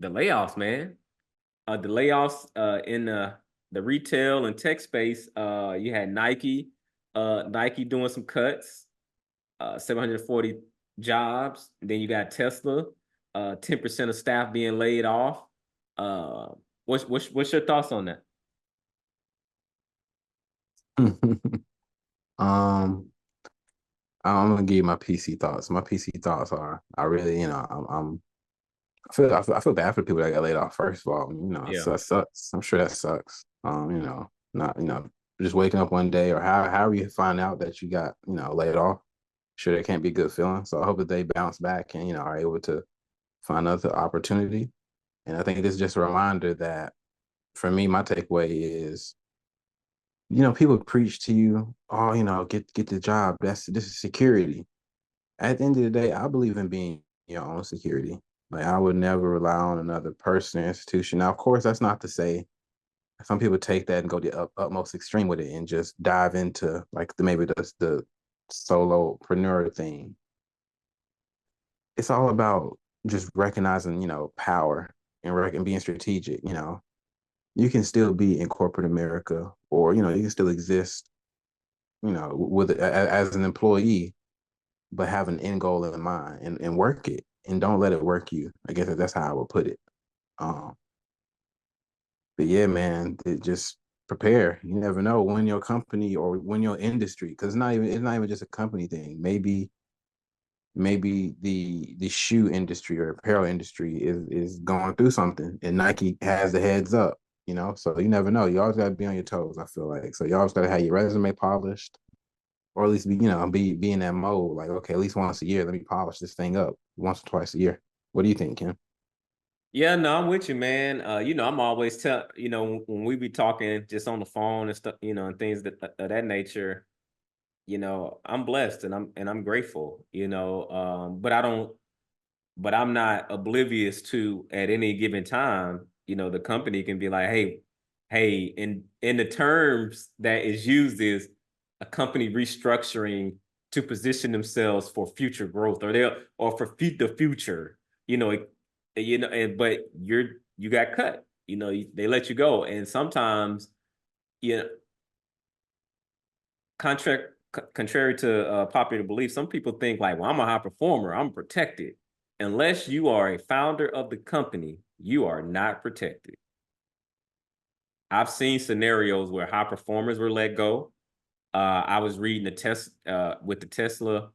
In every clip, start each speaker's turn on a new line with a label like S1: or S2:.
S1: The layoffs, man. The layoffs in the retail and tech space. You had Nike doing some cuts, 740 jobs. Then you got Tesla, 10% of staff being laid off. Uh, what's your thoughts on that?
S2: Um, I'm gonna give you my PC thoughts. My PC thoughts are, I really, I feel bad for the people that got laid off. First of all,
S1: Yeah.
S2: that sucks. I'm sure that sucks. Not, just waking up one day or however you find out that you got, laid off. Sure, that can't be a good feeling. So I hope that they bounce back and, are able to find another opportunity. And I think this is just a reminder that for me, my takeaway is, people preach to you, oh, get the job. This is security. At the end of the day, I believe in being your own security. Like I would never rely on another person or institution. Now, of course, that's not to say some people take that and go the utmost extreme with it and just dive into like maybe the solopreneur thing. It's all about just recognizing, power and being strategic. You can still be in corporate America, or you can still exist, with as an employee, but have an end goal in mind and work it and don't let it work you. I guess that's how I would put it. Um, but yeah, man, just prepare. You never know when your company or when your industry, because it's not even just a company thing. Maybe the shoe industry or apparel industry is going through something and Nike has the heads up, so you never know. You always got to be on your toes, I feel like. So you always got to have your resume polished, or at least be in that mode. Like, okay, at least once a year, let me polish this thing up once or twice a year. What do you think, Kim?
S1: Yeah, no, I'm with you, man. I'm always when we be talking just on the phone and stuff, and things of that nature, I'm blessed and I'm grateful, but I'm not oblivious to at any given time, the company can be like, hey, in the terms that is used is a company restructuring to position themselves for future growth or for the future, you know, but you got cut, they let you go. And sometimes, you know, contrary to popular belief, some people think like, well, I'm a high performer, I'm protected. Unless you are a founder of the company, you are not protected. I've seen scenarios where high performers were let go. I was reading the test with the Tesla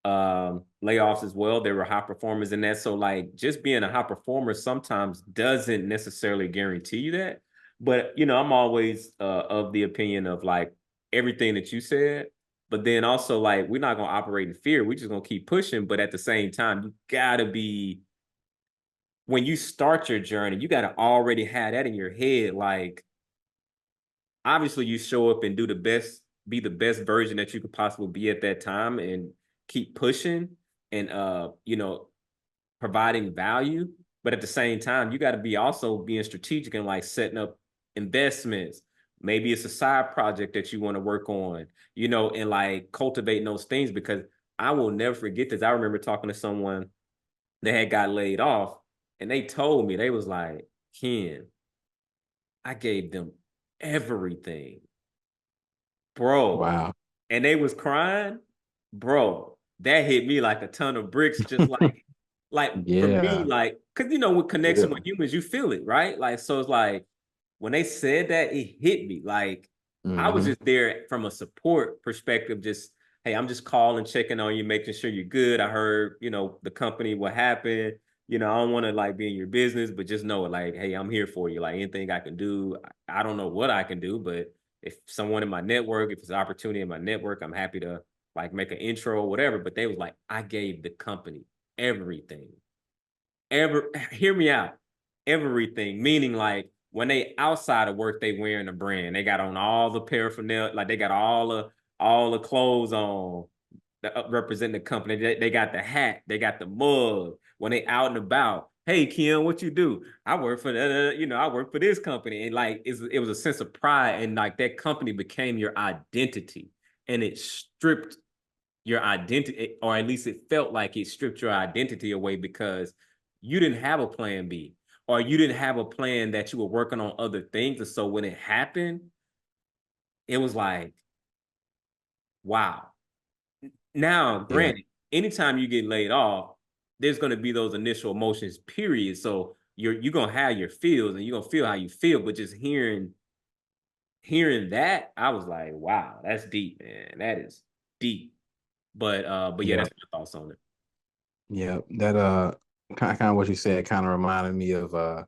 S1: layoffs as well. There were high performers in that. So like just being a high performer sometimes doesn't necessarily guarantee you that. But I'm always of the opinion of like everything that you said. But then also like we're not gonna operate in fear. We're just gonna keep pushing. But at the same time, you gotta be when you start your journey, you gotta already have that in your head. Like obviously you show up and do the best, be the best version that you could possibly be at that time and keep pushing and providing value. But at the same time, you got to be also being strategic and like setting up investments. Maybe it's a side project that you want to work on, and like cultivating those things because I will never forget this. I remember talking to someone that had got laid off and they told me, they was like, Ken, I gave them everything, bro.
S2: Wow.
S1: And they was crying, bro. That hit me like a ton of bricks. Just like for me,
S2: Yeah.
S1: like, cause with connection with
S2: Real.
S1: humans, you feel it, right? Like, so it's like when they said that, it hit me. Like, I was
S2: Hmm.
S1: just there from a support perspective. Just hey, I'm just calling, checking on you, making sure you're good. I heard, the company, what happened. I don't want to like be in your business, but just know it. Like, hey, I'm here for you. Like anything I can do. I don't know what I can do, but if someone in my network, if it's an opportunity in my network, I'm happy to like make an intro or whatever. But they was like, I gave the company everything. Hear me out. Everything. Meaning like when they outside of work, they wearing a brand. They got on all the paraphernalia, like they got all the clothes on that represent the company. They got the hat, they got the mug. When they out and about, hey Kim, what you do? I work for I work for this company. And like it was a sense of pride, and like that company became your identity, and it stripped your identity, or at least it felt like it stripped your identity away because you didn't have a plan B. or you didn't have a plan that you were working on other things. And so when it happened, it was like, wow. Now,
S2: Yeah.
S1: granted, anytime you get laid off, there's going to be those initial emotions, period. So you're gonna have your feels and you're gonna feel how you feel, but just hearing that, I was like, wow, that's deep, man. That is deep. But yeah,
S2: Yeah.
S1: that's my thoughts on it.
S2: Yeah. That kind of what you said kind of reminded me of I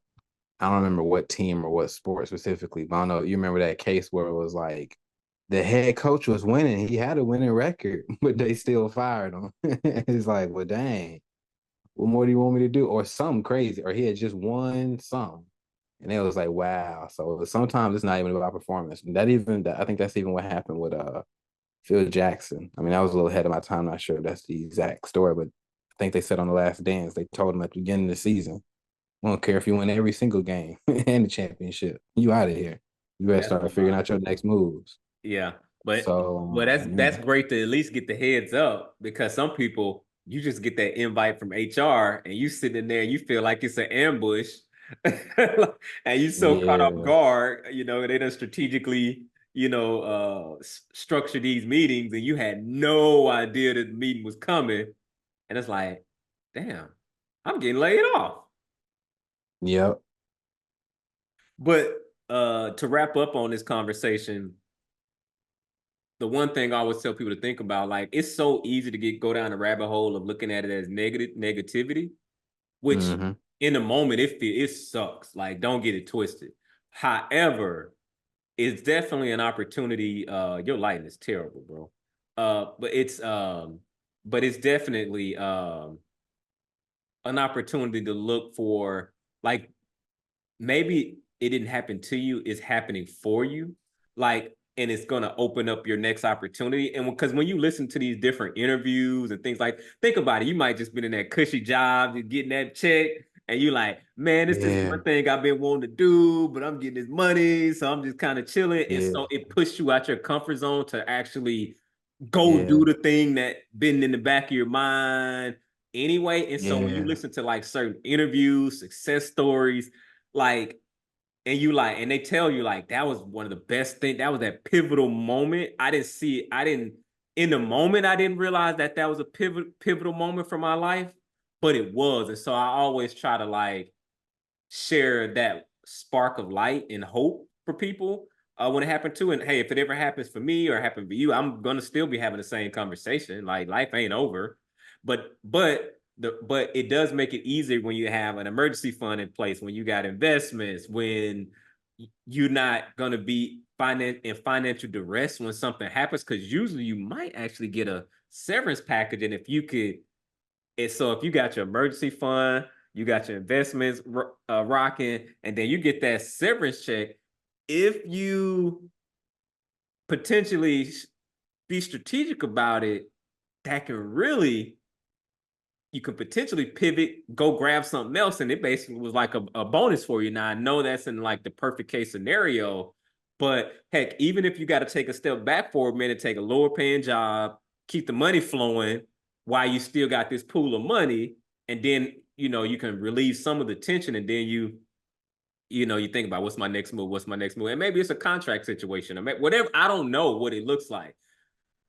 S2: don't remember what team or what sport specifically, but I don't know. You remember that case where it was like the head coach was winning. He had a winning record, but they still fired him. It's like, well, dang, what more do you want me to do? Or something crazy. Or he had just won some. And it was like, wow. So sometimes it's not even about performance. I think that's even what happened with Phil Jackson. I mean, that was a little ahead of my time. Not sure if that's the exact story, but I think they said on The Last Dance, they told him at the beginning of the season, I don't care if you win every single game and the championship. You out of here. You better
S1: That's
S2: start figuring
S1: wild.
S2: out your next moves.
S1: Yeah, but
S2: So
S1: that's great to at least get the heads up because some people you just get that invite from HR and you sitting in there and you feel like it's an ambush, and you so caught off
S2: yeah,
S1: guard. They done strategically structure these meetings and you had no idea that the meeting was coming, and it's like, damn, I'm getting laid off.
S2: yep.
S1: But to wrap up on this conversation, the one thing I always tell people to think about, like it's so easy to go down the rabbit hole of looking at it as negativity, which
S2: Mm-hmm.
S1: in the moment it sucks. Like don't get it twisted. However, it's definitely an opportunity. Your lighting is terrible, bro. But it's definitely an opportunity to look for like maybe it didn't happen to you, it's happening for you. Like, and it's gonna open up your next opportunity. And because when you listen to these different interviews and things like, think about it, you might just been in that cushy job, you're getting that check, and you like, man, this is
S2: Yeah,
S1: one thing I've been wanting to do, but I'm getting this money, so I'm just kind of chilling. And
S2: yeah,
S1: so it pushed you out your comfort zone to actually go
S2: yeah,
S1: do the thing that been in the back of your mind anyway. And so when you
S2: yeah,
S1: listen to like certain interviews, success stories, like and they tell you like that was one of the best things, that was that pivotal moment. I didn't see it, I didn't in the moment I didn't realize that that was a pivotal moment for my life, but it was. And so I always try to like share that spark of light and hope for people when it happened to. And hey, if it ever happens for me or happened for you, I'm gonna still be having the same conversation. Like life ain't over, but it does make it easier when you have an emergency fund in place, when you got investments, when you're not gonna be in financial duress when something happens, because usually you might actually get a severance package, and if you could and so if you got your emergency fund, you got your investments rocking, and then you get that severance check. If you potentially be strategic about it, that can really, you could potentially pivot, go grab something else, and it basically was like a bonus for you. Now I know that's in like the perfect case scenario, but heck, even if you got to take a step back for a minute, take a lower paying job, keep the money flowing while you still got this pool of money, and then you can relieve some of the tension, and then you think about what's my next move, and maybe it's a contract situation or whatever. I don't know what it looks like,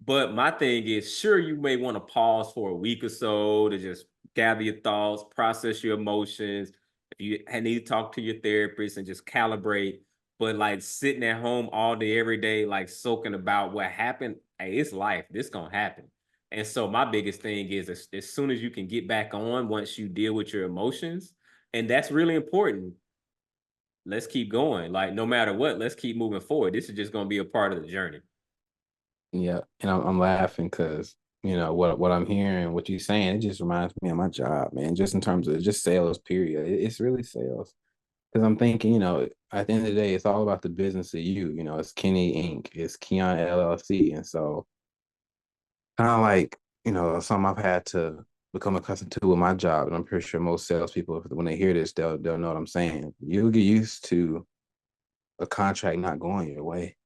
S1: but my thing is, sure, you may want to pause for a week or so to just gather your thoughts, process your emotions. If you need to talk to your therapist and just calibrate, but like sitting at home all day, every day, like soaking about what happened, hey, it's life. This gonna happen. And so my biggest thing is as soon as you can get back on, once you deal with your emotions, and that's really important. Let's keep going. Like no matter what, let's keep moving forward. This is just gonna be a part of the journey.
S2: yeah. And I'm laughing because what I'm hearing, what you're saying, it just reminds me of my job, man. Just in terms of just sales, period. It's really sales. Because I'm thinking, at the end of the day, it's all about the business of you. It's Kenny Inc., it's Keon LLC. And so, kind of like, something I've had to become accustomed to with my job. And I'm pretty sure most salespeople, when they hear this, they'll know what I'm saying. You'll get used to a contract not going your way.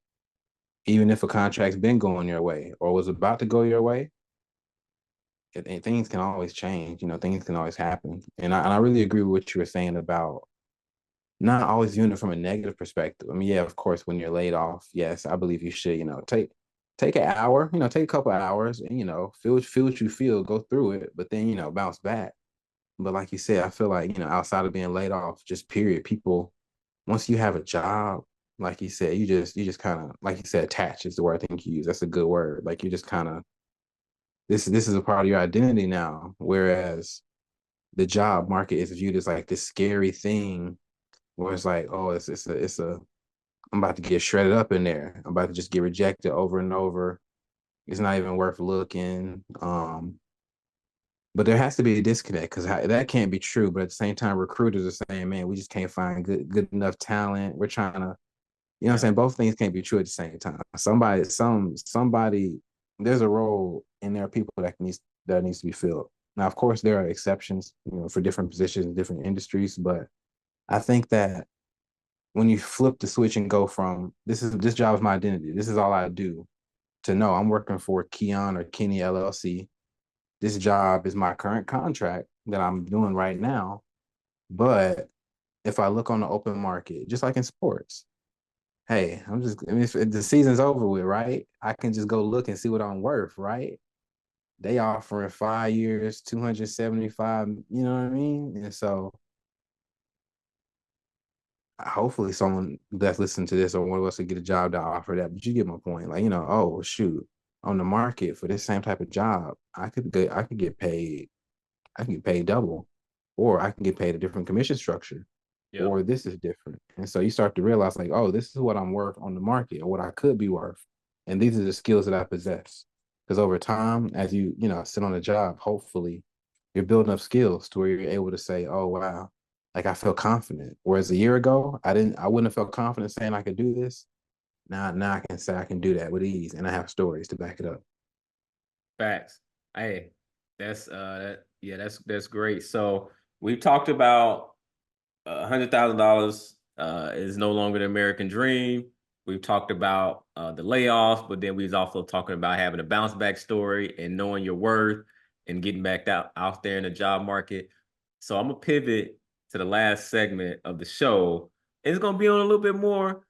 S2: Even if a contract's been going your way or was about to go your way, things can always change. Things can always happen. And I really agree with what you were saying about not always viewing it from a negative perspective. I mean, yeah, of course, when you're laid off, yes, I believe you should, take an hour, take a couple of hours and, feel what you feel, go through it, but then, bounce back. But like you said, I feel like, outside of being laid off, just period, people, once you have a job, like you said, you just kind of, like you said, attach is the word I think you use. That's a good word. Like you just kind of, this is a part of your identity now. Whereas the job market is viewed as like this scary thing where it's like, oh, it's a I'm about to get shredded up in there. I'm about to just get rejected over and over. It's not even worth looking. But there has to be a disconnect because that can't be true. But at the same time, recruiters are saying, man, we just can't find good enough talent. We're trying to, what I'm
S1: Yeah.
S2: saying? Both things can't be true at the same time. Somebody, there's a role and there are people that needs to be filled. Now, of course, there are exceptions, for different positions, different industries, but I think that when you flip the switch and go from this job is my identity, this is all I do, to no, I'm working for Keon or Kenny LLC. This job is my current contract that I'm doing right now. But if I look on the open market, just like in sports, hey, if the season's over with, right? I can just go look and see what I'm worth, right? They offering 5 years, 275, you know what I mean? And so hopefully someone that's listening to this or one of us to get a job to offer that. But you get my point. Like, oh shoot, on the market for this same type of job, I can get paid double, or I can get paid a different commission structure,
S1: Yep.
S2: or this is different. And so you start to realize like, oh, this is what I'm worth on the market or what I could be worth. And these are the skills that I possess. Because over time, as sit on a job, hopefully you're building up skills to where you're able to say, oh wow, like I feel confident. Whereas a year ago, I wouldn't have felt confident saying I could do this. Now I can say I can do that with ease and I have stories to back it up.
S1: Facts. Hey, yeah, that's great. So we talked about $100,000 is no longer the American dream. We've talked about the layoffs, but then we was also talking about having a bounce back story and knowing your worth and getting back out there in the job market. So I'm gonna pivot to the last segment of the show. It's gonna be on a little bit more